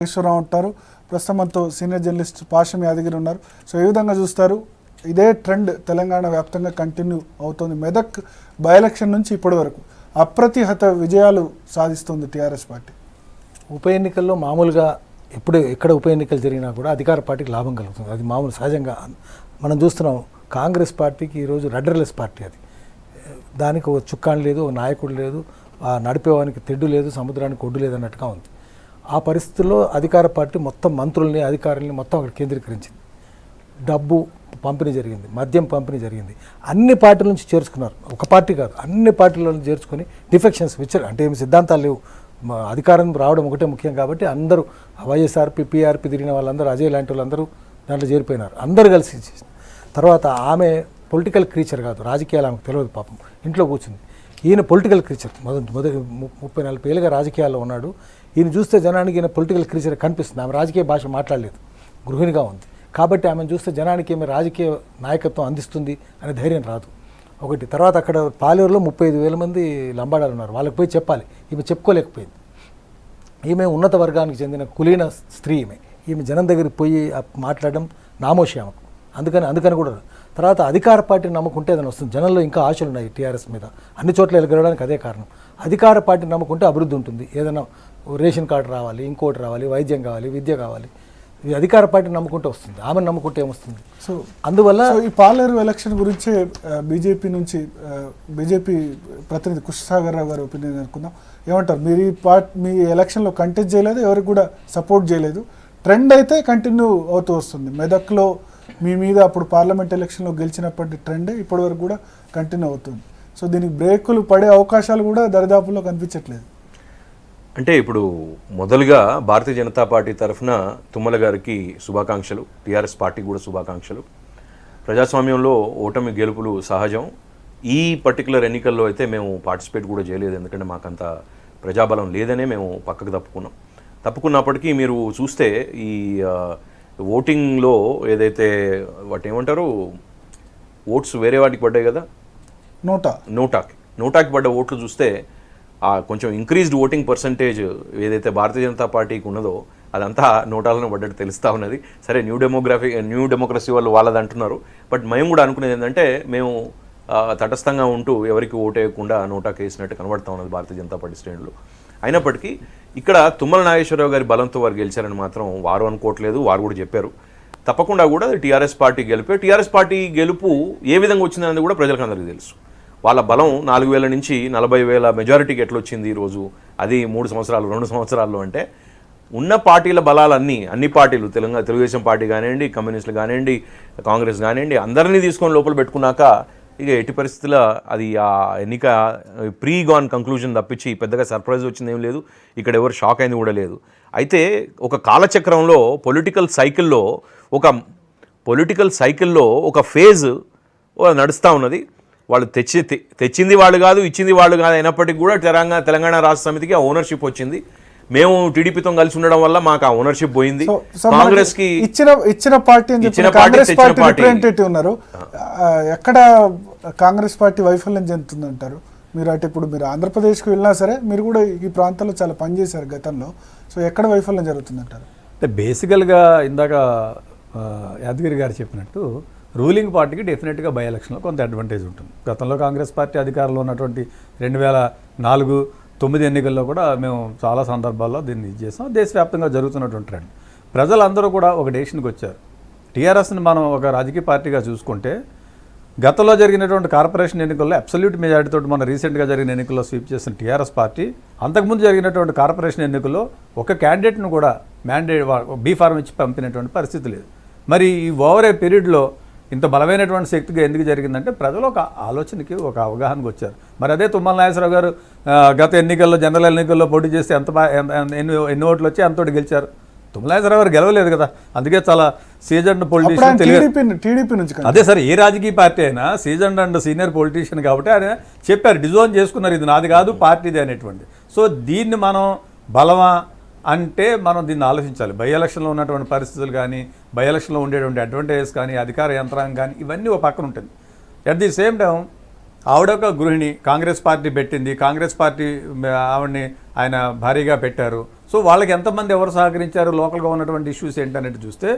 నాగేశ్వరరావు ఉంటారు. ప్రస్తుతం మనతో సీనియర్ జర్నలిస్ట్ పాషం యాదగిరి ఉన్నారు. సో ఈ విధంగా చూస్తారు, ఇదే ట్రెండ్ తెలంగాణ వ్యాప్తంగా కంటిన్యూ అవుతుంది. మెదక్ బై ఎలక్షన్ నుంచి ఇప్పటి వరకు అప్రతిహత విజయాలు సాధిస్తుంది టీఆర్ఎస్ పార్టీ. ఉప ఎన్నికల్లో మామూలుగా ఎక్కడ ఉప ఎన్నికలు జరిగినా కూడా అధికార పార్టీకి లాభం కలుగుతుంది. అది మామూలు సహజంగా మనం చూస్తున్నాం. కాంగ్రెస్ పార్టీకి ఈరోజు రడ్డర్లెస్ పార్టీ. అది దానికి ఒక చుక్కాని లేదు, ఒక నాయకుడు లేదు, నడిపేవానికి తెడ్డు లేదు, సముద్రానికి ఒడ్డు లేదు అన్నట్టుగా ఉంది. ఆ పరిస్థితుల్లో అధికార పార్టీ మొత్తం మంత్రుల్ని అధికారుల్ని మొత్తం అక్కడ కేంద్రీకరించింది. డబ్బు పంపిణీ జరిగింది, మద్యం పంపిణీ జరిగింది. అన్ని పార్టీల నుంచి చేర్చుకున్నారు, ఒక పార్టీ కాదు, అన్ని పార్టీల నుంచి చేర్చుకొని డిఫెక్షన్స్ అంటే ఏమి సిద్ధాంతాలు లేవు, అధికారం రావడం ఒకటే ముఖ్యం కాబట్టి అందరూ వైఎస్ఆర్పి పీఆర్పి తిరిగిన వాళ్ళందరూ, అజయ్ లాంటి వాళ్ళందరూ దాంట్లో చేరిపోయినారు. అందరూ కలిసి తర్వాత ఆమె పొలిటికల్ క్రీచర్ కాదు, రాజకీయాలు ఆమెకు తెలియదు పాపం, ఇంట్లో కూర్చుంది. ఈయన పొలిటికల్ క్రీచర్, మొదటి 30-40 ఏళ్ళుగా రాజకీయాల్లో ఉన్నాడు. ఈయన చూస్తే జనానికి ఈయన పొలిటికల్ క్రీచర్ కనిపిస్తుంది. ఆమె రాజకీయ భాష మాట్లాడలేదు, గృహిణిగా ఉంది కాబట్టి ఆమెను చూస్తే జనానికి ఏమి రాజకీయ నాయకత్వం అందిస్తుంది అనే ధైర్యం రాదు. ఒకటి. తర్వాత అక్కడ పాలేరులో 35,000 మంది లంబాడాలు ఉన్నారు, వాళ్ళకి పోయి చెప్పాలి. ఈమె చెప్పుకోలేకపోయింది. ఈమె ఉన్నత వర్గానికి చెందిన కులీన స్త్రీ. ఈమె జనం దగ్గరికి పోయి మాట్లాడడం నామోషి ఆమెకు. అందుకని కూడా తర్వాత అధికార పార్టీని నమ్ముకుంటే ఏదైనా వస్తుంది. జనంలో ఇంకా ఆశలు ఉన్నాయి టీఆర్ఎస్ మీద, అన్ని చోట్ల గెలవడానికి అదే కారణం. అధికార పార్టీని నమ్ముకుంటే అభివృద్ధి ఉంటుంది. ఏదైనా రేషన్ కార్డు రావాలి, ఇంకోటి రావాలి, వైద్యం కావాలి, విద్య కావాలి. ఇది అధికార పార్టీని నమ్ముకుంటే వస్తుంది, ఆమెను నమ్ముకుంటే ఏమొస్తుంది? సో అందువల్ల ఈ పాలేరు ఎలక్షన్ గురించే బీజేపీ నుంచి బీజేపీ ప్రతినిధి కృష్ణసాగర్ రావు గారి ఒపీనియన్ అనుకుందాం. ఏమంటారు మీరు? మీ ఎలక్షన్లో కంటెస్ట్ చేయలేదు, ఎవరికి కూడా సపోర్ట్ చేయలేదు, ట్రెండ్ అయితే కంటిన్యూ అవుతూ వస్తుంది. మెదక్లో మీ మీద అప్పుడు పార్లమెంట్ ఎలక్షన్లో గెలిచినప్పటి ట్రెండే ఇప్పటి వరకు కూడా కంటిన్యూ అవుతుంది. సో దీనికి బ్రేకులు పడే అవకాశాలు కూడా దరిదాపుల్లో కనిపించట్లేదు. అంటే ఇప్పుడు మొదలుగా భారతీయ జనతా పార్టీ తరఫున తుమ్మల గారికి శుభాకాంక్షలు, టీఆర్ఎస్ పార్టీకి కూడా శుభాకాంక్షలు. ప్రజాస్వామ్యంలో ఓటమి గెలుపులు సహజం. ఈ పర్టికులర్ ఎన్నికల్లో అయితే మేము పార్టిసిపేట్ కూడా చేయలేదు, ఎందుకంటే మాకంత ప్రజాబలం లేదనే మేము పక్కకు తప్పుకున్నప్పటికీ మీరు చూస్తే ఈ ఓటింగ్లో ఏదైతే వాటి ఏమంటారు ఓట్స్ వేరే వాటికి పడ్డాయి కదా, నోటాకి పడ్డ ఓట్లు చూస్తే కొంచెం ఇంక్రీజ్డ్ ఓటింగ్ పర్సంటేజ్ ఏదైతే భారతీయ జనతా పార్టీకి ఉన్నదో అదంతా నోటాలను పడ్డట్టు తెలుస్తూ ఉన్నది. సరే న్యూ డెమోక్రసీ వాళ్ళు వాళ్ళది అంటున్నారు, బట్ మేము కూడా అనుకునేది ఏంటంటే మేము తటస్థంగా ఉంటూ ఎవరికి ఓటేయకుండా నోటాకి వేసినట్టు కనబడతా ఉన్నది భారతీయ జనతా పార్టీ శ్రేణులు. అయినప్పటికీ ఇక్కడ తుమ్మల నాగేశ్వరరావు గారి బలంతో వారు గెలిచారని మాత్రం వారు అనుకోవట్లేదు, వారు కూడా చెప్పారు. తప్పకుండా కూడా టీఆర్ఎస్ పార్టీ టీఆర్ఎస్ పార్టీ గెలుపు ఏ విధంగా వచ్చిందనేది కూడా ప్రజలకు అందరికీ తెలుసు. వాళ్ళ బలం 4,000 నుంచి 40,000 మెజారిటీకి ఎట్లా వచ్చింది ఈరోజు, అది 2 సంవత్సరాల్లో. అంటే ఉన్న పార్టీల బలాలన్నీ, అన్ని పార్టీలు, తెలుగుదేశం పార్టీ కానివ్వండి, కమ్యూనిస్టులు కానివ్వండి, కాంగ్రెస్ కానివ్వండి, అందరినీ తీసుకొని లోపల పెట్టుకున్నాక ఇక ఎట్టి పరిస్థితుల్లో అది ఆ ఎన్నిక ప్రీగాన్ కంక్లూజన్ తప్పించి పెద్దగా సర్ప్రైజ్ వచ్చింది ఏం లేదు, ఇక్కడ ఎవరు షాక్ అయింది కూడా లేదు. అయితే ఒక కాలచక్రంలో పొలిటికల్ సైకిల్లో ఒక ఫేజ్ నడుస్తూ ఉన్నది. వాళ్ళు తెచ్చింది వాళ్ళు కాదు, ఇచ్చింది వాళ్ళు కాదు, అయినప్పటికీ కూడా తెలంగాణ రాష్ట్ర సమితికి ఆ ఓనర్షిప్ వచ్చింది. మేము టీడీపీతో కలిసి ఉండడం వల్ల మాకు ఆ ఓనర్షిప్ పోయింది. కాంగ్రెస్ కి ఇచ్చిన పార్టీ ఉన్నారు. ఎక్కడ కాంగ్రెస్ పార్టీ వైఫల్యం చెందుతుందంటారు మీరు? అంటే ఇప్పుడు మీరు ఆంధ్రప్రదేశ్కి వెళ్ళినా సరే మీరు కూడా ఈ ప్రాంతంలో చాలా పనిచేశారు గతంలో. సో ఎక్కడ వైఫల్యం జరుగుతుందంటారు? అంటే బేసికల్గా ఇందాక యాదగిరి గారు చెప్పినట్టు రూలింగ్ పార్టీకి డెఫినెట్గా బై ఎలక్షన్లో కొంత అడ్వాంటేజ్ ఉంటుంది. గతంలో కాంగ్రెస్ పార్టీ అధికారంలో ఉన్నటువంటి 2004-9 ఎన్నికల్లో కూడా మేము చాలా సందర్భాల్లో దీన్ని చేసాం. దేశవ్యాప్తంగా జరుగుతున్నటువంటి ట్రెండ్. ప్రజలందరూ కూడా ఒక డెసిషన్కి వచ్చారు. టీఆర్ఎస్ని మనం ఒక రాజకీయ పార్టీగా చూసుకుంటే గతంలో జరిగినటువంటి కార్పొరేషన్ ఎన్నికల్లో అబ్సల్యూట్ మెజారిటీతో మన రీసెంట్గా జరిగిన ఎన్నికల్లో స్వీప్ చేసిన టీఆర్ఎస్ పార్టీ అంతకుముందు జరిగినటువంటి కార్పొరేషన్ ఎన్నికల్లో ఒక క్యాండిడేట్ను కూడా బీ ఫార్మ్ ఇచ్చి పంపినటువంటి పరిస్థితి లేదు. మరి ఈ ఓవర్ ఏ పీరియడ్లో ఇంత బలమైనటువంటి శక్తిగా ఎందుకు జరిగిందంటే ప్రజలు ఒక ఆలోచనకి, ఒక అవగాహనకు వచ్చారు. మరి అదే తుమ్మల నాగేశ్వరరావు గారు గత ఎన్నికల్లో, జనరల్ ఎన్నికల్లో పోటీ చేస్తే ఎన్ని ఓట్లు వచ్చి అంతోటి గెలిచారు. తుమ్మల నాగేశ్వరరావు గారు గెలవలేదు కదా, అందుకే చాలా సీజన్డ్ పొలిటీషియన్. టీడీపీ నుంచి అదే సార్, ఏ రాజకీయ పార్టీ అయినా సీజన్డ్ అండ్ సీనియర్ పొలిటీషియన్ కాబట్టి ఆయన చెప్పారు, డిజోన్ చేసుకున్నారు, ఇది నాది కాదు పార్టీది అనేటువంటి. సో దీన్ని మనం బలమా అంటే మనం దీన్ని ఆలోచించాలి. బై ఎలక్షన్లో ఉన్నటువంటి పరిస్థితులు కానీ, బై ఎలక్షన్లో ఉండేటువంటి అడ్వాంటేజెస్ కానీ, అధికార యంత్రాంగం కానీ, ఇవన్నీ ఒక పక్కన ఉంటుంది. అట్ ది సేమ్ టైం ఆవిడ ఒక గృహిణి, కాంగ్రెస్ పార్టీ పెట్టింది, కాంగ్రెస్ పార్టీ ఆవిడని ఆయన భారీగా పెట్టారు. సో వాళ్ళకి ఎంతమంది ఎవరు సహకరించారు, లోకల్గా ఉన్నటువంటి ఇష్యూస్ ఏంటనేది చూస్తే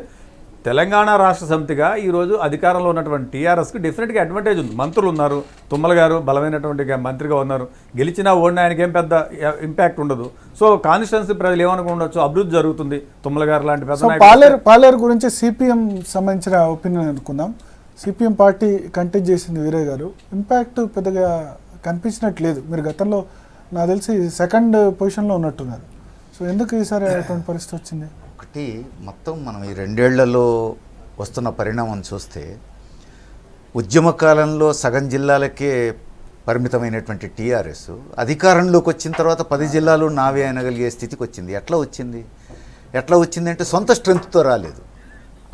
తెలంగాణ రాష్ట్ర సమితిగా ఈరోజు అధికారంలో ఉన్నటువంటి టీఆర్ఎస్కి డెఫినెట్గా అడ్వాంటేజ్ ఉంది. మంత్రులు ఉన్నారు, తుమ్మల గారు బలమైనటువంటి మంత్రిగా ఉన్నారు, గెలిచినా ఓడినా ఆయనకి ఏం పెద్ద ఇంపాక్ట్ ఉండదు. సో కాన్స్టిట్యున్సీ ప్రజలు ఏమనుకుండొచ్చు, అభివృద్ధి జరుగుతుంది, తుమ్మల గారు లాంటి పెద్ద పాలేరు గురించి సిపిఎం సంబంధించిన ఒపీనియన్ అనుకుందాం. సిపిఎం పార్టీ కంటెస్ట్ చేసింది వీరయ్య గారు, ఇంపాక్ట్ పెద్దగా కనిపించినట్లేదు. మీరు గతంలో నాకు తెలిసి సెకండ్ పొజిషన్లో ఉన్నట్టున్నారు. సో ఎందుకు ఈసారి అటువంటి పరిస్థితి వచ్చింది? ఒకటి మొత్తం మనం ఈ 2 ఏళ్లలో వస్తున్న పరిణామం చూస్తే ఉద్యమ కాలంలో సగం జిల్లాలకే పరిమితమైనటువంటి టీఆర్ఎస్ అధికారంలోకి వచ్చిన తర్వాత 10 జిల్లాలు నావే అనగలిగే స్థితికి వచ్చింది. ఎట్లా వచ్చింది అంటే సొంత స్ట్రెంగ్త్తో రాలేదు.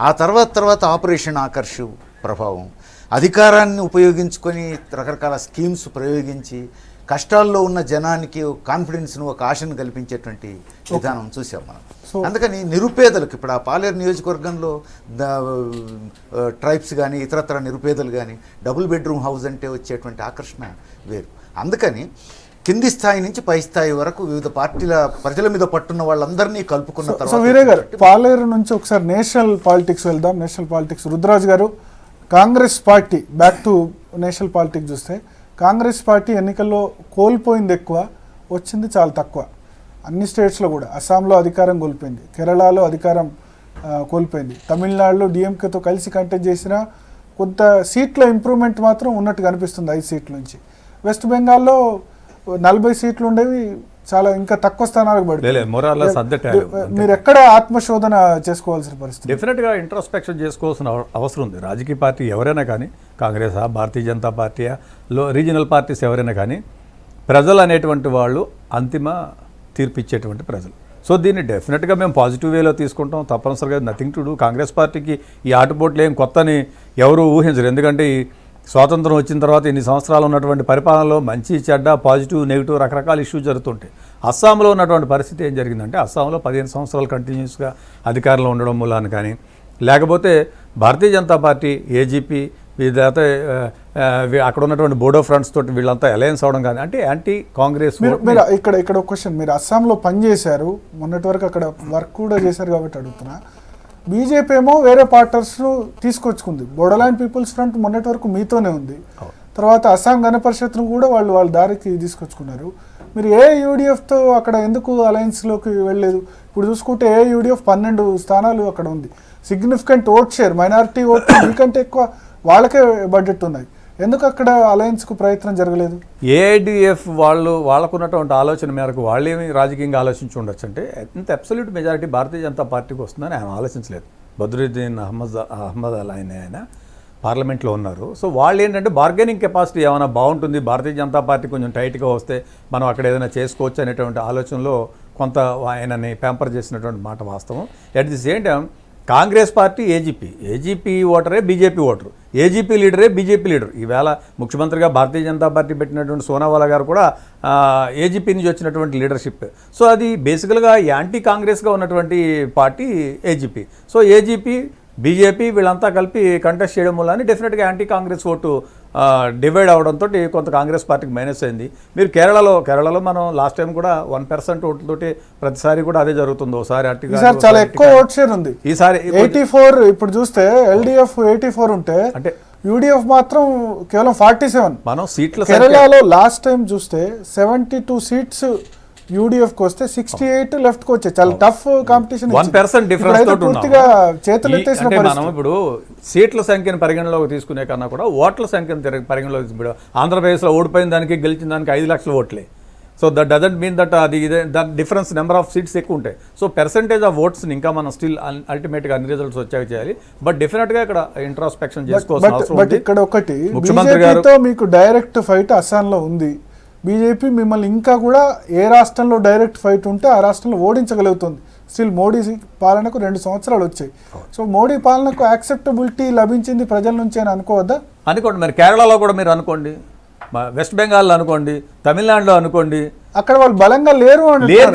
ఆ తర్వాత ఆపరేషన్ ఆకర్ష్ ప్రభావం, అధికారాన్ని ఉపయోగించుకొని రకరకాల స్కీమ్స్ ప్రయోగించి కష్టాల్లో ఉన్న జనానికి కాన్ఫిడెన్స్ను, ఒక ఆశను కల్పించేటువంటి విధానం చూసాం మనం. అందుకని నిరుపేదలకు ఇప్పుడు ఆ పాలేరు నియోజకవర్గంలో ట్రైబ్స్ కానీ ఇతరత్ర నిరుపేదలు కానీ డబుల్ బెడ్రూమ్ హౌస్ అంటే వచ్చేటువంటి ఆకర్షణ వేరు. అందుకని కింది స్థాయి నుంచి పై స్థాయి వరకు వివిధ పార్టీల ప్రజల మీద పట్టున్న వాళ్ళందరినీ కలుపుకున్న సో తర్వాత వీరయ్య గారు, పాలేరు నుంచి ఒకసారి నేషనల్ పాలిటిక్స్ వెళ్దాం. నేషనల్ పాలిటిక్స్ రుద్రరాజు గారు, Congress party back to national politics చూస్తే కాంగ్రెస్ పార్టీ ఎన్నికల్లో కోల్పోయింది ఎక్కువ, వచ్చింది చాలా తక్కువ. అన్ని స్టేట్స్లో కూడా అస్సాంలో అధికారం కోల్పోయింది, కేరళలో అధికారం కోల్పోయింది, తమిళనాడులో డిఎంకేతో కలిసి కంటెస్ట్ చేసినా కొంత సీట్ల ఇంప్రూవ్మెంట్ మాత్రం ఉన్నట్టు కనిపిస్తుంది 5 సీట్ల నుంచి. వెస్ట్ బెంగాల్లో 40 సీట్లు ఉండేవి చాలా ఇంకా తక్కువ స్థానాలకు పడుతుంది. మీరు ఎక్కడ ఆత్మశోధన చేసుకోవాల్సిన పరిస్థితి? డెఫినెట్గా ఇంట్రోస్పెక్షన్ చేసుకోవాల్సిన అవసరం ఉంది. రాజకీయ పార్టీ ఎవరైనా కానీ, కాంగ్రెసా, భారతీయ జనతా పార్టీయా, రీజనల్ పార్టీస్ ఎవరైనా కానీ, ప్రజలు అనేటువంటి వాళ్ళు అంతిమ తీర్పు ఇచ్చేటువంటి ప్రజలు. సో దీన్ని డెఫినెట్గా మేము పాజిటివ్ వేలో తీసుకుంటాం. తప్పనిసరిగా నథింగ్ టు డూ. కాంగ్రెస్ పార్టీకి ఈ ఆటుపోట్లు ఏం కొత్తని ఎవరు ఊహించరు. ఎందుకంటే ఈ స్వాతంత్రం వచ్చిన తర్వాత ఇన్ని సంవత్సరాలు ఉన్నటువంటి పరిపాలనలో మంచి చెడ్డ, పాజిటివ్, నెగిటివ్ రకరకాల ఇష్యూస్ జరుగుతుంటాయి. అస్సాంలో ఉన్నటువంటి పరిస్థితి ఏం జరిగిందంటే, అస్సాంలో 15 సంవత్సరాలు కంటిన్యూస్గా అధికారంలో ఉండడం మూలాన కానీ, లేకపోతే భారతీయ జనతా పార్టీ, ఏజీపీ, లేకపోతే అక్కడ ఉన్నటువంటి బోడో ఫ్రంట్స్ తోటి వీళ్ళంతా అలయన్స్ అవడం కానీ, అంటే యాంటీ కాంగ్రెస్. మీరు ఇక్కడ ఒక క్వశ్చన్, మీరు అస్సాంలో పనిచేశారు, మొన్నటి వరకు అక్కడ వర్క్ కూడా చేశారు కాబట్టి అడుగుతున్నా. బీజేపీ ఏమో వేరే పార్టనర్స్ను తీసుకొచ్చుకుంది. బోడోల్యాండ్ పీపుల్స్ ఫ్రంట్ మొన్నటి వరకు మీతోనే ఉంది. తర్వాత అస్సాం గణ పరిషత్ను కూడా వాళ్ళ దారికి తీసుకొచ్చుకున్నారు. మీరు ఏ యూడిఎఫ్తో అక్కడ ఎందుకు అలయన్స్లోకి వెళ్ళలేదు? ఇప్పుడు చూసుకుంటే ఏ యూడిఎఫ్ 12 స్థానాలు అక్కడ ఉంది. Significant vote share, minority vote మీకంటే ఎక్కువ వాళ్ళకే బడ్జెట్ ఉన్నాయి. ఎందుకు అక్కడ అలయన్స్కు ప్రయత్నం జరగలేదు? ఏఐడిఎఫ్ వాళ్ళకున్నటువంటి ఆలోచన మేరకు వాళ్ళేమి రాజకీయంగా ఆలోచించి ఉండొచ్చు అంటే, ఇంత అబ్సల్యూట్ మెజారిటీ భారతీయ జనతా పార్టీకి వస్తుందని ఆయన ఆలోచించలేదు. బద్రుద్దీన్ అహ్మద్ ఆయన పార్లమెంట్లో ఉన్నారు. సో వాళ్ళు ఏంటంటే బార్గెనింగ్ కెపాసిటీ ఏమైనా బాగుంటుంది, భారతీయ జనతా పార్టీ కొంచెం టైట్గా వస్తే మనం అక్కడ ఏదైనా చేసుకోవచ్చు అనేటువంటి ఆలోచనలో కొంత ఆయనని ప్యాంపర్ చేసినటువంటి మాట వాస్తవం. At the same time Congress party AGP ఓటరే బీజేపీ ఓటరు, ఏజీపీ లీడరే బీజేపీ లీడర్. ఈవేళ ముఖ్యమంత్రిగా భారతీయ జనతా పార్టీ పెట్టినటువంటి సోనావాలా గారు కూడా ఏజీపీ నుంచి వచ్చినటువంటి లీడర్షిప్. సో అది బేసికల్గా యాంటీ కాంగ్రెస్గా ఉన్నటువంటి party AGP. So AGP, BJP వీళ్ళంతా కలిపి కంటెస్ట్ చేయడం వల్ల డెఫినెట్గా యాంటీ కాంగ్రెస్ ఓటు డివైడ్ అవడంతో కొంత కాంగ్రెస్ పార్టీకి మైనస్ అయింది. మీరు కేరళలో మనం లాస్ట్ టైం కూడా 1% ఓట్లతోటి ప్రతిసారి కూడా అదే జరుగుతుంది. ఒకసారి చాలా ఎక్కువ ఓట్ షేర్ ఉంది. ఈసారి 84, ఇప్పుడు చూస్తే ఎల్డీఎఫ్ 84 ఉంటే అంటే యూడిఎఫ్ మాత్రం కేవలం 47. మనం సీట్ల కేరళలో లాస్ట్ టైం చూస్తే 72 సీట్స్ యూడిఎఫ్కి వస్తే 68 లెఫ్ట్కి వచ్చాయి. చాలా టఫ్ కాంపిటీషన్. 1% డిఫరెన్స్ తోటి పూర్తిగా చేతులు ఎత్తేసిన మనం ఇప్పుడు సీట్ల సంఖ్యను పరిగణలోకి తీసుకునే కన్నా కూడా ఓట్ల సంఖ్యను పరిగణలోకి తీసుకుంటే, ఆంధ్రప్రదేశ్లో ఓడిపోయిన దానికి గెలిచిన దానికి 5 లక్షల ఓట్లే. So that doesn't mean that అది that difference number of seats ఎక్కువ ఉంటాయి. సో పర్సెంటేజ్ ఆఫ్ ఓట్స్ని ఇంకా మనం స్టిల్ అల్టిమేట్గా అన్ని రిజల్ట్స్ వచ్చాక చేయాలి. బట్ డెఫినెట్గా ఇక్కడ ఇంట్రాస్పెక్షన్ చేసుకోవాల్సిన అవసరం ఉంది. ఇక్కడ ఒకటి, ముఖ్యమంత్రి గారు మీకు డైరెక్ట్ ఫైట్ అస్సాంలో ఉంది. బీజేపీ మిమ్మల్ని ఇంకా కూడా ఏ రాష్ట్రంలో డైరెక్ట్ ఫైట్ ఉంటే ఆ రాష్ట్రంలో ఓడించగలుగుతుంది. స్టిల్ మోడీ పాలనకు 2 సంవత్సరాలు వచ్చాయి. సో మోడీ పాలనకు యాక్సెప్టబిలిటీ లభించింది ప్రజల నుంచి అని అనుకోవద్దా? అనుకోండి. మరి కేరళలో కూడా మీరు అనుకోండి, వెస్ట్ బెంగాల్లో అనుకోండి, తమిళనాడులో అనుకోండి, అక్కడ వాళ్ళు బలంగా లేరు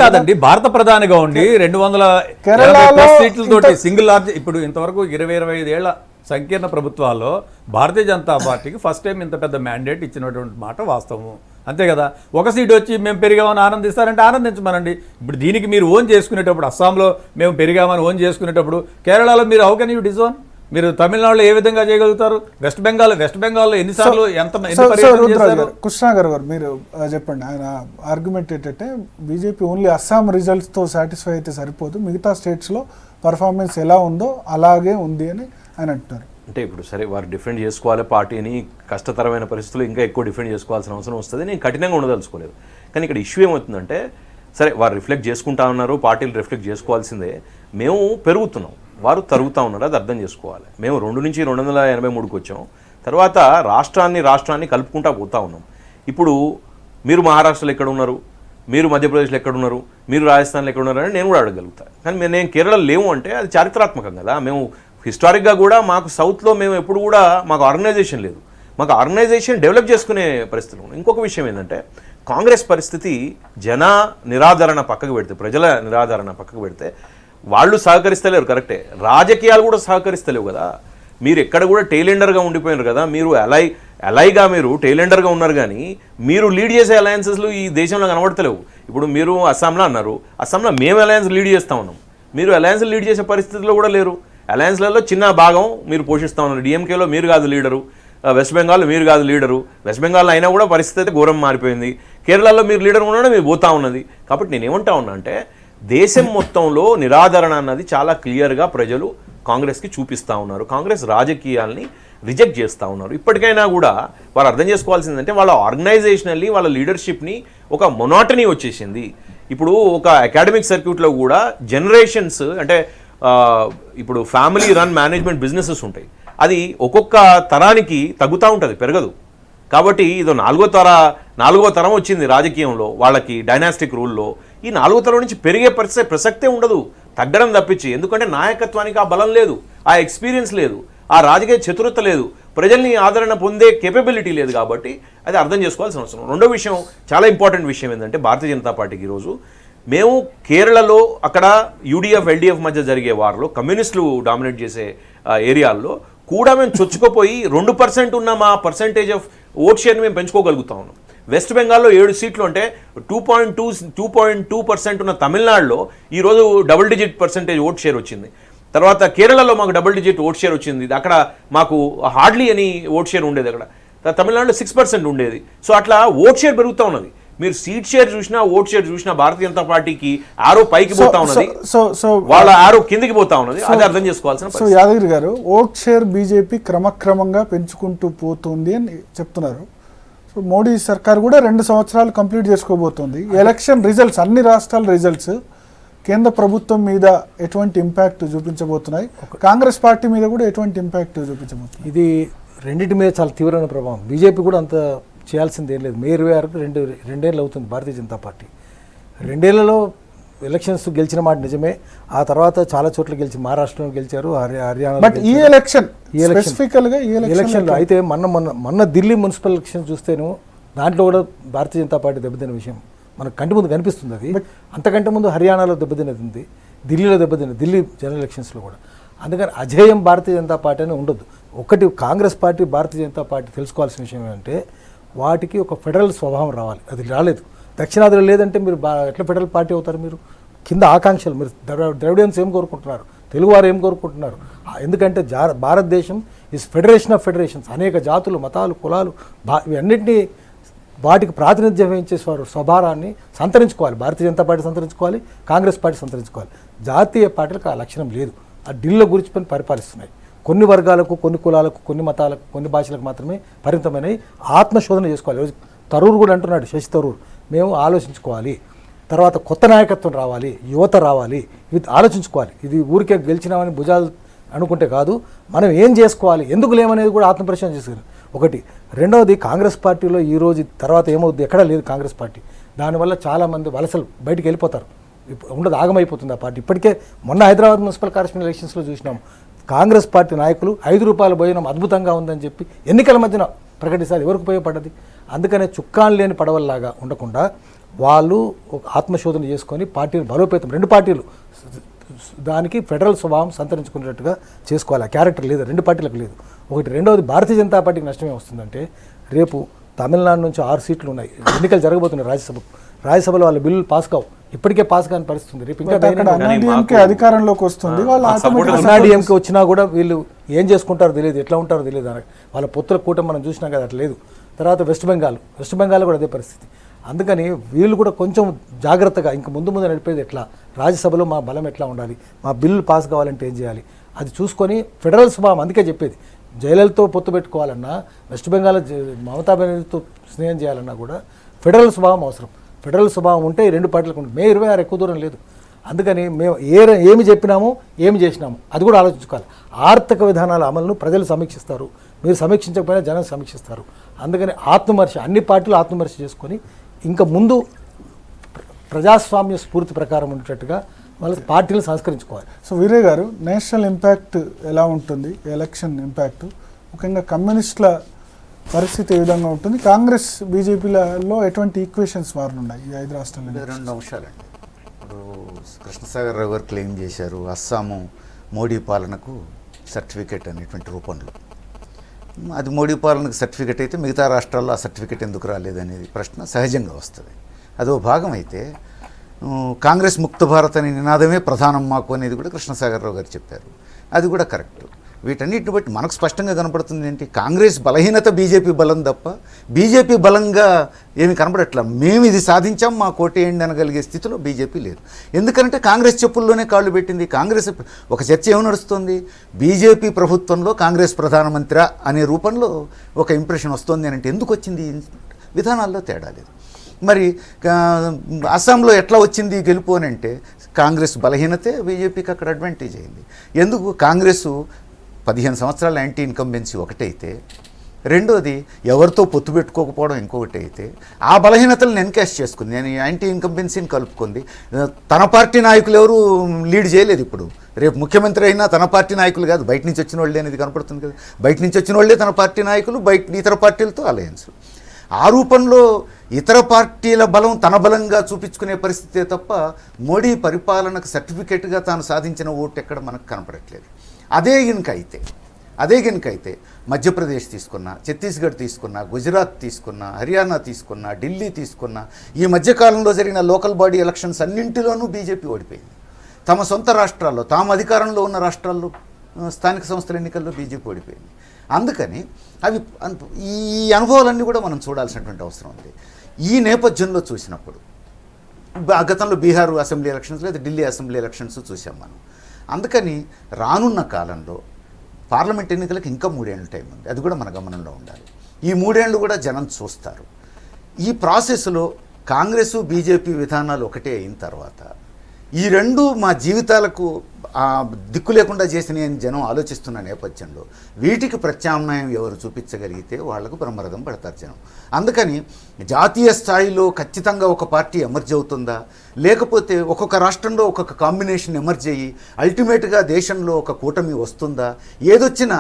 కాదండి. భారత ప్రధానిగా ఉండి 280 సీట్లతోటి సింగిల్ లార్జ్, ఇప్పుడు ఇంతవరకు 20-25 ఏళ్ల సంకీర్ణ ప్రభుత్వాల్లో భారతీయ జనతా పార్టీకి ఫస్ట్ టైం ఇంత పెద్ద మ్యాండేట్ ఇచ్చినటువంటి మాట వాస్తవం. అంతే కదా. ఒక సీట్ వచ్చి మేము పెరిగామని ఆనందిస్తారంటే ఆనందించమనండి. ఇప్పుడు దీనికి మీరు ఓన్ చేసుకునేటప్పుడు, అస్సాంలో మేము పెరిగామని ఓన్ చేసుకునేటప్పుడు, కేరళలో మీరు హౌ కెన్ యూ డిజోన్? మీరు తమిళనాడులో ఏ విధంగా చేయగలుగుతారు? వెస్ట్ బెంగాల్లో ఎన్నిసార్లు కృష్ణాగర్ గారు మీరు చెప్పండి. ఆయన ఆర్గ్యుమెంట్ ఏంటంటే బీజేపీ ఓన్లీ అస్సాం రిజల్ట్స్తో సాటిస్ఫై అయితే సరిపోదు, మిగతా స్టేట్స్లో పర్ఫార్మెన్స్ ఎలా ఉందో అలాగే ఉంది అని ఆయన అంటున్నారు. అంటే ఇప్పుడు సరే వారు డిఫెండ్ చేసుకోవాలి పార్టీని, కష్టతరమైన పరిస్థితుల్లో ఇంకా ఎక్కువ డిఫెండ్ చేసుకోవాల్సిన అవసరం వస్తుంది. నేను కఠినంగా ఉండదలుచుకోలేదు. కానీ ఇక్కడ ఇష్యూ ఏమవుతుందంటే, సరే వారు రిఫ్లెక్ట్ చేసుకుంటా ఉన్నారు, పార్టీలు రిఫ్లెక్ట్ చేసుకోవాల్సిందే. మేము పెరుగుతున్నాం, వారు తరుగుతూ ఉన్నారు, అది అర్థం చేసుకోవాలి. మేము 2 నుంచి 283కి వచ్చాం. తర్వాత రాష్ట్రాన్ని కలుపుకుంటా పోతా ఉన్నాం. ఇప్పుడు మీరు మహారాష్ట్రలో ఎక్కడ ఉన్నారు, మీరు మధ్యప్రదేశ్లో ఎక్కడ ఉన్నారు, మీరు రాజస్థాన్లో ఎక్కడ ఉన్నారు అని నేను కూడా అడగలుగుతాను. కానీ నేను కేరళలో లేవు అంటే అది చారిత్రాత్మకం కదా. మేము హిస్టారిక్గా కూడా మాకు సౌత్లో మేము ఎప్పుడు కూడా మాకు ఆర్గనైజేషన్ లేదు, మాకు ఆర్గనైజేషన్ డెవలప్ చేసుకునే పరిస్థితులు ఉన్నాయి. ఇంకొక విషయం ఏంటంటే, కాంగ్రెస్ పరిస్థితి జన నిరాదరణ పక్కకు పెడితే, ప్రజల నిరాదరణ పక్కకు పెడితే వాళ్ళు సహకరిస్తలేరు, కరెక్టే, రాజకీయాలు కూడా సహకరిస్తలేవు కదా. మీరు ఎక్కడ కూడా టైలెండర్గా ఉండిపోయినారు కదా. మీరు అలైగా మీరు టైలెండర్గా ఉన్నారు, కానీ మీరు లీడ్ చేసే అలయన్సెస్లు ఈ దేశంలో కనబడతలేవు. ఇప్పుడు మీరు అస్సాంలో అన్నారు, అస్సాంలో మేము అలయన్స్ లీడ్ చేస్తూ ఉన్నాం, మీరు అలయన్స్ లీడ్ చేసే పరిస్థితుల్లో కూడా లేరు. అలయన్స్లలో చిన్న భాగం మీరు పోషిస్తూ ఉన్నారు. డిఎంకేలో మీరు కాదు లీడరు, వెస్ట్ బెంగాల్లో మీరు కాదు లీడరు. వెస్ట్ బెంగాల్లో అయినా కూడా పరిస్థితి అయితే ఘోరం మారిపోయింది. కేరళలో మీరు లీడర్ ఉండడం మీరు పోతా ఉన్నది. కాబట్టి నేనేమంటా ఉన్నా అంటే, దేశం మొత్తంలో నిరాదరణ అన్నది చాలా క్లియర్గా ప్రజలు కాంగ్రెస్కి చూపిస్తూ ఉన్నారు. కాంగ్రెస్ రాజకీయాల్ని రిజెక్ట్ చేస్తూ ఉన్నారు. ఇప్పటికైనా కూడా వారు అర్థం చేసుకోవాల్సిందంటే, వాళ్ళ ఆర్గనైజేషనల్లీ వాళ్ళ లీడర్షిప్ని ఒక మొనాటనీ వచ్చేసింది. ఇప్పుడు ఒక అకాడమిక్ సర్క్యూట్లో కూడా జనరేషన్స్ అంటే ఇప్పుడు ఫ్యామిలీ రన్ మేనేజ్మెంట్ బిజినెసెస్ ఉంటాయి, అది ఒక్కొక్క తరానికి తగ్గుతూ ఉంటుంది, పెరగదు. కాబట్టి ఇదో నాలుగో తరం వచ్చింది రాజకీయంలో వాళ్ళకి, డైనాస్టిక్ రూల్లో. ఈ 4వ తరం నుంచి పెరిగే ప్రసక్తే ఉండదు, తగ్గడం తప్పించి. ఎందుకంటే నాయకత్వానికి ఆ బలం లేదు, ఆ ఎక్స్పీరియన్స్ లేదు, ఆ రాజకీయ చతురత లేదు, ప్రజల్ని ఆదరణ పొందే కేపబిలిటీ లేదు. కాబట్టి అది అర్థం చేసుకోవాల్సిన అవసరం. రెండో విషయం, చాలా ఇంపార్టెంట్ విషయం ఏంటంటే, భారతీయ జనతా పార్టీకి ఈరోజు మేము కేరళలో అక్కడ యూడిఎఫ్ ఎల్డిఎఫ్ మధ్య జరిగే వారిలో కమ్యూనిస్టులు డామినేట్ చేసే ఏరియాల్లో కూడా మేము చొచ్చుకుపోయి 2% ఉన్న మా పర్సంటేజ్ ఆఫ్ ఓట్ షేర్ని మేము పెంచుకోగలుగుతా ఉన్నాం. వెస్ట్ బెంగాల్లో 7 సీట్లు అంటే 2.2% ఉన్న తమిళనాడులో ఈరోజు double digit percentage vote share వచ్చింది. తర్వాత కేరళలో మాకు డబుల్ డిజిట్ ఓట్ షేర్ వచ్చింది. అక్కడ మాకు హార్డ్లీ అని ఓట్ షేర్ ఉండేది, అక్కడ తమిళనాడులో 6% ఉండేది. సో అట్లా ఓట్ షేర్ పెరుగుతూ ఉన్నది. మీరు సీట్ షేర్ చూసినా ఓట్ షేర్ చూసినా భారతీయ జనతా పార్టీకి ఆరో పైకి పోతా ఉన్నది, వాళ్ళ ఆరో కిందికి పోతా ఉన్నది. అది అర్థం చేసుకోవాల్సిన. సో యాదగిరి గారు, ఓట్ షేర్ బీజేపీ క్రమక్రమంగా పెంచుకుంటూ పోతుంది అని చెప్తున్నారు. సో మోడీ సర్కార్ కూడా 2 సంవత్సరాలు కంప్లీట్ చేసుకోబోతుంది. ఎలక్షన్ రిజల్ట్స్, అన్ని రాష్ట్రాల రిజల్ట్స్ కేంద్ర ప్రభుత్వం మీద ఎటువంటి ఇంపాక్ట్ చూపించబోతున్నాయి, కాంగ్రెస్ పార్టీ మీద కూడా ఎటువంటి ఇంపాక్ట్ చూపించబోతుంది? ఇది రెండింటి మీద చాలా తీవ్రమైన ప్రభావం. బీజేపీ కూడా అంత చేయాల్సింది ఏం లేదు. మే 26కు రెండేళ్ళు అవుతుంది భారతీయ జనతా పార్టీ. 2 ఏళ్లలో ఎలక్షన్స్ గెలిచిన మాట నిజమే. ఆ తర్వాత చాలా చోట్ల మహారాష్ట్రలో గెలిచారు, హర్యానాలో. బట్ ఈ ఎలక్షన్లో అయితే మొన్న ఢిల్లీ మున్సిపల్ ఎలక్షన్ చూస్తేను దాంట్లో కూడా భారతీయ జనతా పార్టీ దెబ్బతిన్న విషయం మనకు కంటి ముందు కనిపిస్తుంది. అది అంతకంటే ముందు హర్యానాలో దెబ్బతిన్నది ఉంది, ఢిల్లీలో దెబ్బతిన్నది, ఢిల్లీ జనరల్ ఎలక్షన్స్లో కూడా. అందుకని అజేయం భారతీయ జనతా పార్టీ అని ఉండొద్దు. ఒకటి కాంగ్రెస్ పార్టీ, భారతీయ జనతా పార్టీ తెలుసుకోవాల్సిన విషయం ఏంటంటే, వాటికి ఒక ఫెడరల్ స్వభావం రావాలి. అది రాలేదు. దక్షిణాదిలో లేదంటే మీరు ఎట్లా ఫెడరల్ పార్టీ అవుతారు? మీరు కింద ఆకాంక్షలు, మీరు ద్రవిడియన్స్ ఏం కోరుకుంటున్నారు, తెలుగువారు ఏం కోరుకుంటున్నారు? ఎందుకంటే భారతదేశం ఈజ్ ఫెడరేషన్ ఆఫ్ ఫెడరేషన్స్. అనేక జాతులు, మతాలు, కులాలు ఇవన్నింటినీ వాటికి ప్రాతినిధ్యం వహించే స్వభావాన్ని సంతరించుకోవాలి. Bharatiya Janata party సంతరించుకోవాలి, Congress party సంతరించుకోవాలి. జాతీయ పార్టీలకు ఆ లక్షణం లేదు. ఆ ఢిల్లీలో గురించి పరిపాలిస్తున్నాయి. కొన్ని వర్గాలకు, కొన్ని కులాలకు, కొన్ని మతాలకు, కొన్ని భాషలకు మాత్రమే పరిమితమైనవి. ఆత్మశోధన చేసుకోవాలి. రోజు తరూర్ కూడా అంటున్నాడు, శశి తరూర్, మేము ఆలోచించుకోవాలి, తర్వాత కొత్త నాయకత్వం రావాలి, యువత రావాలి, ఇవి ఆలోచించుకోవాలి. ఇది ఊరికే గెలిచినామని భుజాలు అనుకుంటే కాదు, మనం ఏం చేసుకోవాలి, ఎందుకు లేమనేది కూడా ఆత్మపరిశీలన చేసుకోవాలి. ఒకటి. రెండవది, కాంగ్రెస్ పార్టీలో ఈరోజు తర్వాత ఏమవుద్ది, ఎక్కడా లేదు కాంగ్రెస్ పార్టీ. దానివల్ల చాలామంది వలసలు బయటికి వెళ్ళిపోతారు, ఉండదు, ఆగమైపోతుంది ఆ పార్టీ. ఇప్పటికే మొన్న హైదరాబాద్ మున్సిపల్ కార్పొరేషన్ ఎలక్షన్స్లో చూసినాం, కాంగ్రెస్ పార్టీ నాయకులు ₹5 భోజనం అద్భుతంగా ఉందని చెప్పి ఎన్నికల మధ్యన ప్రకటిస్తారు. ఎవరికి ఉపయోగపడ్డది? అందుకనే చుక్కాలు లేని పడవల్లాగా ఉండకుండా వాళ్ళు ఒక ఆత్మశోధన చేసుకొని పార్టీని బలోపేతం, 2 పార్టీలు దానికి ఫెడరల్ స్వభావం సంతరించుకునేటట్టుగా చేసుకోవాలి. ఆ క్యారెక్టర్ లేదు 2 పార్టీలకు లేదు. ఒకటి. రెండవది, భారతీయ జనతా పార్టీకి నష్టమే వస్తుందంటే, రేపు తమిళనాడు నుంచి 6 సీట్లు ఉన్నాయి, ఎన్నికలు జరగబోతున్నాయి రాజ్యసభలో వాళ్ళ బిల్లులు పాస్ కావు, ఇప్పటికే పాస్ కాని పరిస్థితి ఉంది. రేపు ఇంకా అక్కడ అన్నాడీఎంకే అధికారంలోకి వస్తుంది, వాళ్ళు అన్నాడీఎంకే వచ్చినా కూడా వీళ్ళు ఏం చేసుకుంటారో తెలియదు, ఎట్లా ఉంటారో తెలియదు. వాళ్ళ పొత్తుల కూటమి మనం చూసినా కదా అట్లా లేదు. తర్వాత వెస్ట్ బెంగాల్ కూడా అదే పరిస్థితి. అందుకని వీళ్ళు కూడా కొంచెం జాగ్రత్తగా ఇంక ముందు నడిపేది ఎట్లా, రాజ్యసభలో మా బలం ఎట్లా ఉండాలి, మా బిల్లు పాస్ కావాలంటే ఏం చేయాలి, అది చూసుకొని ఫెడరల్ స్వభావం. అందుకే చెప్పేది జయలలితతో పొత్తు పెట్టుకోవాలన్నా, వెస్ట్ బెంగాల్ మమతా బెనర్జీతో స్నేహం చేయాలన్నా కూడా ఫెడరల్ స్వభావం అవసరం. ఫెడరల్ స్వభావం ఉంటే ఈ 2 పార్టీలకు ఉంటుంది. మే 26 ఎక్కువ దూరం లేదు. అందుకని మేము ఏమి చెప్పినాము, ఏమి చేసినాము అది కూడా ఆలోచించుకోవాలి. ఆర్థిక విధానాల అమలును ప్రజలు సమీక్షిస్తారు, మీరు సమీక్షించకపోయినా జనం సమీక్షిస్తారు. అందుకని ఆత్మవిమర్శ, అన్ని పార్టీలు ఆత్మవిమర్శ చేసుకొని ఇంకా ముందు ప్రజాస్వామ్య స్ఫూర్తి ప్రకారం ఉండేటట్టుగా వాళ్ళ పార్టీలు సంస్కరించుకోవాలి. సో వీరే గారు, నేషనల్ ఇంపాక్ట్ ఎలా ఉంటుంది, ఎలక్షన్ ఇంపాక్ట్, ముఖ్యంగా కమ్యూనిస్టుల పరిస్థితి ఏ విధంగా ఉంటుంది, కాంగ్రెస్ బీజేపీలలో ఎటువంటి ఈక్వేషన్స్ మారనున్నాయి ఈ 5 రాష్ట్రాల్లో? 2 అంశాలండి. ఇప్పుడు కృష్ణసాగర్ రావు గారు క్లెయిమ్ చేశారు అస్సాము మోడీ పాలనకు సర్టిఫికేట్ అనేటువంటి రూపంలో. అది మోడీ పాలనకు సర్టిఫికేట్ అయితే మిగతా రాష్ట్రాల్లో ఆ సర్టిఫికేట్ ఎందుకు రాలేదనేది ప్రశ్న సహజంగా వస్తుంది. అదో భాగం అయితే కాంగ్రెస్ ముక్త భారత్ అనే నినాదమే ప్రధానం మాకు అనేది కూడా కృష్ణసాగర్ రావు గారు చెప్పారు. అది కూడా కరెక్ట్. వీటన్నిటిని బట్టి మనకు స్పష్టంగా కనపడుతుంది ఏంటి, కాంగ్రెస్ బలహీనత బీజేపీ బలం తప్ప బీజేపీ బలంగా ఏమి కనపడట్లా. మేము ఇది సాధించాం, మా కోటేయండి అనగలిగే స్థితిలో బీజేపీ లేదు. ఎందుకంటే కాంగ్రెస్ చెప్పుల్లోనే కాళ్ళు పెట్టింది. కాంగ్రెస్ ఒక చర్చ ఏమి నడుస్తుంది, బీజేపీ ప్రభుత్వంలో కాంగ్రెస్ ప్రధానమంత్రి అనే రూపంలో ఒక ఇంప్రెషన్ వస్తుంది అని. అంటే ఎందుకు వచ్చింది, విధానాల్లో తేడా లేదు. మరి అస్సాంలో ఎట్లా వచ్చింది గెలుపు అని అంటే కాంగ్రెస్ బలహీనతే బీజేపీకి అక్కడ అడ్వాంటేజ్ అయింది. ఎందుకు, కాంగ్రెస్ 15 సంవత్సరాల యాంటీ ఇన్కంబెన్సీ ఒకటైతే, రెండోది ఎవరితో పొత్తు పెట్టుకోకపోవడం ఇంకొకటి అయితే, ఆ బలహీనతలను ఎన్కాష్ చేసుకుంది. నేను యాంటీ ఇన్కంబెన్సీని కలుపుకుంది. తన పార్టీ నాయకులు ఎవరు లీడ్ చేయలేదు. ఇప్పుడు రేపు ముఖ్యమంత్రి అయినా తన పార్టీ నాయకులు కాదు, బయట నుంచి వచ్చిన వాళ్ళే అనేది కనపడుతుంది కదా. బయట నుంచి వచ్చిన వాళ్ళే తన పార్టీ నాయకులు, ఇతర పార్టీలతో అలయన్స్. ఆ రూపంలో ఇతర పార్టీల బలం తన బలంగా చూపించుకునే పరిస్థితే తప్ప మోడీ పరిపాలనకు సర్టిఫికేట్గా తాను సాధించిన ఓటు ఎక్కడ మనకు కనపడట్లేదు. అదే గనుక అయితే మధ్యప్రదేశ్ తీసుకున్నా, ఛత్తీస్గఢ్ తీసుకున్నా, గుజరాత్ తీసుకున్నా, హర్యానా తీసుకున్నా, ఢిల్లీ తీసుకున్నా, ఈ మధ్యకాలంలో జరిగిన లోకల్ బాడీ ఎలక్షన్స్ అన్నింటిలోనూ బీజేపీ ఓడిపోయింది. తమ సొంత రాష్ట్రాల్లో, తాము అధికారంలో ఉన్న రాష్ట్రాల్లో స్థానిక సంస్థల ఎన్నికల్లో బీజేపీ ఓడిపోయింది. అందుకని ఈ అనుభవాలన్నీ కూడా మనం చూడాల్సినటువంటి అవసరం ఉంది. ఈ నేపథ్యంలో చూసినప్పుడు గతంలో బీహార్ అసెంబ్లీ ఎలక్షన్స్ లేదా ఢిల్లీ అసెంబ్లీ ఎలక్షన్స్ చూసాం మనం. అందుకని రానున్న కాలంలో పార్లమెంట్ ఎన్నికలకు ఇంకా 3 ఏళ్ళ టైం ఉంది. అది కూడా మన గమనంలో ఉండాలి. ఈ 3 ఏళ్ళు కూడా జనం చూస్తారు. ఈ ప్రాసెస్లో కాంగ్రెస్ బీజేపీ విధానాలు ఒకటే అయిన తర్వాత ఈ 2 మా జీవితాలకు దిక్కు లేకుండా చేసినాయి అని జనం ఆలోచిస్తున్న నేపథ్యంలో వీటికి ప్రత్యామ్నాయం ఎవరు చూపించగలిగితే వాళ్లకు బ్రహ్మరథం పడతారు జనం. అందుకని జాతీయ స్థాయిలో ఖచ్చితంగా ఒక పార్టీ ఎమర్జ్ అవుతుందా, లేకపోతే ఒక్కొక్క రాష్ట్రంలో ఒక్కొక్క కాంబినేషన్ ఎమర్జ్ అయ్యి అల్టిమేట్గా దేశంలో ఒక కూటమి వస్తుందా, ఏదొచ్చినా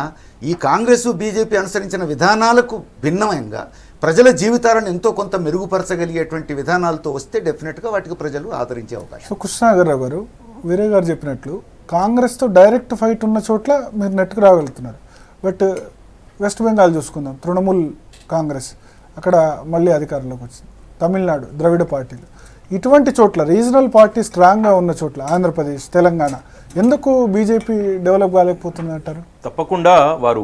ఈ కాంగ్రెస్ బీజేపీ అనుసరించిన విధానాలకు భిన్నమంగా ప్రజల జీవితాలను ఎంతో కొంత మెరుగుపరచగలిగేటువంటి విధానాలతో వస్తే డెఫినెట్గా వాటికి ప్రజలు ఆదరించే అవకాశం. సో కృష్ణాగర్రావు గారు, వీరే గారు చెప్పినట్లు కాంగ్రెస్తో డైరెక్ట్ ఫైట్ ఉన్న చోట్ల మీరు నెట్కు రాగలుగుతున్నారు. బట్ వెస్ట్ బెంగాల్ చూసుకుందాం, తృణమూల్ కాంగ్రెస్ అక్కడ మళ్ళీ అధికారంలోకి వచ్చింది. తమిళనాడు ద్రవిడ పార్టీలు, ఇటువంటి చోట్ల రీజనల్ పార్టీ స్ట్రాంగ్గా ఉన్న చోట్ల ఆంధ్రప్రదేశ్, తెలంగాణ ఎందుకు బీజేపీ డెవలప్ కాలేకపోతుంది అంటారు? తప్పకుండా వారు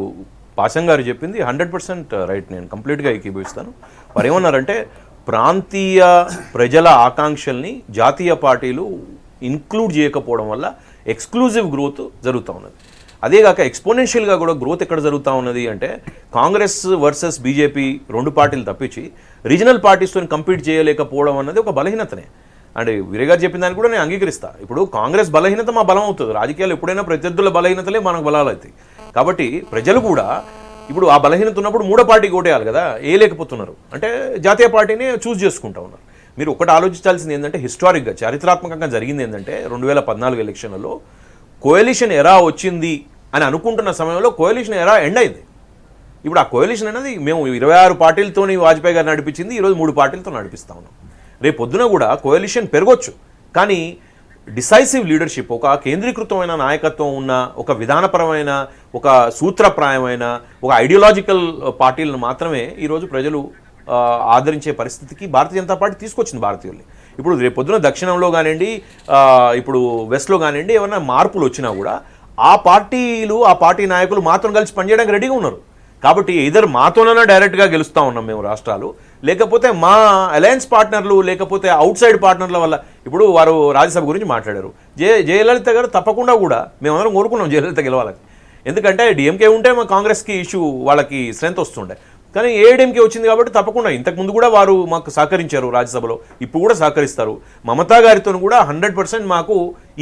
పాసం గారు చెప్పింది 100% రైట్. నేను కంప్లీట్గా ఏకీభవిస్తాను. వారు ఏమన్నారంటే ప్రాంతీయ ప్రజల ఆకాంక్షల్ని జాతీయ పార్టీలు ఇన్క్లూడ్ చేయకపోవడం వల్ల ఎక్స్క్లూజివ్ గ్రోత్ జరుగుతూ ఉన్నది. అదేగాక ఎక్స్పోనెన్షియల్గా కూడా గ్రోత్ ఎక్కడ జరుగుతూ ఉన్నది అంటే కాంగ్రెస్ వర్సెస్ బీజేపీ 2 పార్టీలు తప్పించి రీజనల్ పార్టీస్తో కంపీట్ చేయలేకపోవడం అన్నది ఒక బలహీనతనే. అండ్ వీరే గారు చెప్పిన దాన్ని కూడా నేను అంగీకరిస్తా. ఇప్పుడు కాంగ్రెస్ బలహీనత మా బలం అవుతుంది. రాజకీయాలు ఎప్పుడైనా ప్రత్యర్థుల బలహీనతలే మనకు బలాలు అవుతాయి. కాబట్టి ప్రజలు కూడా ఇప్పుడు ఆ బలహీనత ఉన్నప్పుడు 3వ పార్టీకి ఓటేయాలి కదా, లేకపోతున్నారు అంటే జాతీయ పార్టీని చూస్ చేసుకుంటా ఉన్నారు. మీరు ఒకటి ఆలోచించాల్సింది ఏంటంటే హిస్టారిక్గా చారిత్రాత్మకంగా జరిగింది ఏంటంటే 2014 ఎలక్షన్లలో కోయలిషన్ ఎరా వచ్చింది అని అనుకుంటున్న సమయంలో కోయలిషన్ ఎరా ఎండ్ అయింది. ఇప్పుడు ఆ కోయలిషన్ అనేది మేము 26 పార్టీలతోని వాజ్పేయి గారు నడిపించింది, ఈరోజు 3 పార్టీలతో నడిపిస్తా ఉన్నాం. రేపు పొద్దున కూడా కోయలిషన్ పెరగొచ్చు, కానీ డిసైసివ్ లీడర్షిప్, ఒక కేంద్రీకృతమైన నాయకత్వం ఉన్న, ఒక విధానపరమైన, ఒక సూత్రప్రాయమైన, ఒక ఐడియాలజికల్ పార్టీలను మాత్రమే ఈరోజు ప్రజలు ఆదరించే పరిస్థితికి భారతీయ జనతా పార్టీ తీసుకొచ్చింది భారతీయుల్ని. ఇప్పుడు రేపు పొద్దున దక్షిణంలో కానివ్వండి, ఇప్పుడు వెస్ట్లో కానివ్వండి, ఏమైనా మార్పులు వచ్చినా కూడా ఆ పార్టీలు, ఆ పార్టీ నాయకులు మాత్రం కలిసి పనిచేయడానికి రెడీగా ఉన్నారు. కాబట్టి ఇద్దరు మాతోనైనా డైరెక్ట్గా గెలుస్తూ ఉన్నాం మేము రాష్ట్రాలు, లేకపోతే మా అలయన్స్ పార్ట్నర్లు, లేకపోతే అవుట్ సైడ్ పార్ట్నర్ల వల్ల. ఇప్పుడు వారు రాజ్యసభ గురించి మాట్లాడారు. జయలలిత గారు తప్పకుండా కూడా మేమందరం కోరుకున్నాం జయలలిత గెలవాలని. ఎందుకంటే డిఎంకే ఉంటే మా కాంగ్రెస్కి ఇష్యూ, వాళ్ళకి స్ట్రెంత్ వస్తుండే. కానీ ఏఐడిఎంకే వచ్చింది కాబట్టి తప్పకుండా ఇంతకుముందు కూడా వారు మాకు సహకరించారు రాజ్యసభలో, ఇప్పుడు కూడా సహకరిస్తారు. మమతా గారితో కూడా 100% మాకు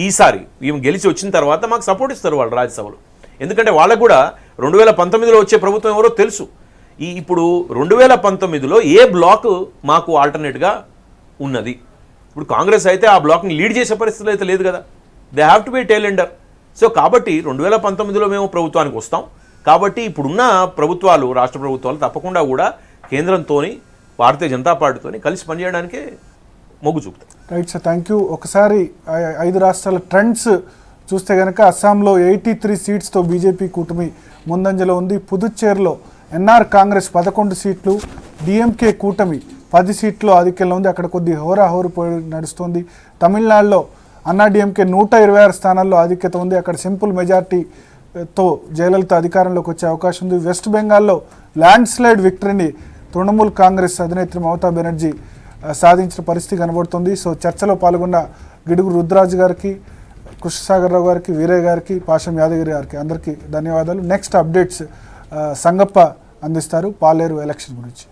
ఈసారి ఈమె గెలిచి వచ్చిన తర్వాత మాకు సపోర్ట్ ఇస్తారు వాళ్ళు రాజ్యసభలో. ఎందుకంటే వాళ్ళకు కూడా 2019లో వచ్చే ప్రభుత్వం ఎవరో తెలుసు. ఇప్పుడు 2019లో ఏ బ్లాక్ మాకు ఆల్టర్నేట్గా ఉన్నది. ఇప్పుడు కాంగ్రెస్ అయితే ఆ బ్లాక్ని లీడ్ చేసే పరిస్థితులు అయితే లేదు కదా, they have to be tail-Ender. So కాబట్టి 2019లో మేము ప్రభుత్వానికి వస్తాం. కాబట్టి ఇప్పుడున్న ప్రభుత్వాలు, రాష్ట్ర ప్రభుత్వాలు తప్పకుండా కూడా కేంద్రంతో, భారతీయ జనతా పార్టీతో కలిసి పనిచేయడానికే మొగ్గు చూపుతాయి. Right sir, thank you. ఒకసారి 5 రాష్ట్రాల ట్రెండ్స్ చూస్తే కనుక అస్సాంలో 83 సీట్స్తో బీజేపీ కూటమి ముందంజలో ఉంది. పుదుచ్చేరిలో ఎన్ఆర్ కాంగ్రెస్ 11 సీట్లు, డిఎంకే కూటమి 10 సీట్లు ఆధిక్యంలో ఉంది. అక్కడ కొద్ది హోరాహోరు నడుస్తుంది. తమిళనాడులో అన్నా డిఎంకే 126 స్థానాల్లో ఆధిక్యత ఉంది. అక్కడ సింపుల్ మెజార్టీతో జయలలిత అధికారంలోకి వచ్చే అవకాశం ఉంది. వెస్ట్ బెంగాల్లో ల్యాండ్ స్లైడ్ విక్టరీని తృణమూల్ కాంగ్రెస్ అధినేత్రి మమతా బెనర్జీ సాధించిన పరిస్థితి కనబడుతుంది. సో చర్చలో పాల్గొన్న గిడుగు రుద్రాజు గారికి, కృష్ణసాగర్ రావు గారికి, వీరయ్య గారికి, పాషం యాదగిరి గారికి అందరికీ ధన్యవాదాలు. నెక్స్ట్ అప్డేట్స్ సంగప్ప అందిస్తారు పాలేరు ఎలక్షన్ గురించి.